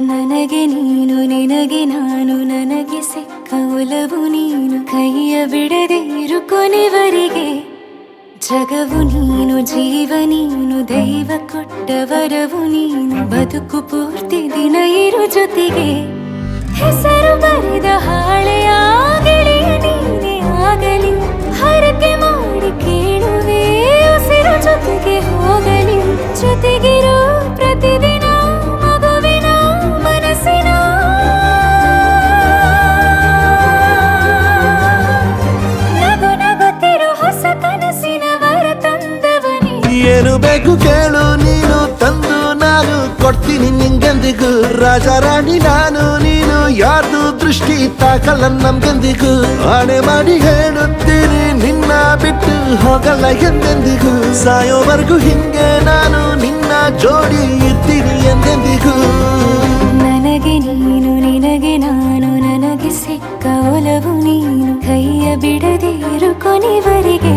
ನನಗೆ ನೀನು ನಿನಗೆ ನಾನು ನನಗೆ ಸಿಕ್ಕ ಒಲವು ನೀನು ಕೈಯ ಬಿಡದೆ ಇರು ಕೊನೆವರೆಗೆ ಜಗವು ನೀನು ಜೀವ ನೀನು ದೈವ ಕೊಟ್ಟ ವರವು ನೀನು ಬದುಕು ಪೂರ್ತಿ ದಿನ ಇರು ಜೊತೆಗೆ ಹೆಸರು ಬರೆದ ಹಾಳೆಯ ಗೆಳೆಯ ನೀನೇ ಆಗಲಿ ಹರಕೆ ಮಾಡಿ ಕೇಳುವೆ ಉಸಿರು ಜೊತೆಗೆ ಹೋಗಲಿ ಜೊತೆಗಿರೋ ಪ್ರತಿದಿನ ಮಗುವಿನ ಮನಸ್ಸಿನ ನಗು ನಗುತ್ತಿರೋ ಹೊಸ ಕನಸಿನ ವರ ತಂದವನೇ ಏನು ಬೇಕು ಕೇಳು ನೀನು ತಂದು ನಾನು ಕೊಡ್ತೀನಿ ನಿಂಗೆಂದಿಗೂ ರಾಜ ರಾಣಿ ನಾನು ನೀನು ಯಾರ್ದು ದೃಷ್ಟಿ ತಾಕಲ್ಲ ನಮ್ಗೆಂದಿಗೂ ಆಣೆ ಮಾಡಿ ಹೇಳುತ್ತೀನಿ ನಿನ್ನ ಬಿಟ್ಟು ಹೋಗಲ್ಲ ಎಂದೆಂದಿಗೂ ಸಾಯೋವರೆಗೂ ಹಿಂಗೆ ನಾನು ನಿನ್ನ ಜೋಡಿ ಇರ್ತೀನಿ ಎಂದೆಂದಿಗೂ ನನಗೆ ನೀನು ನಿನಗೆ ನಾನು ನನಗೆ ಸಿಕ್ಕ ಒಲವು ನೀನು ಕೈಯ ಬಿಡದೆ ಇರು ಕೊನೆವರೆಗೆ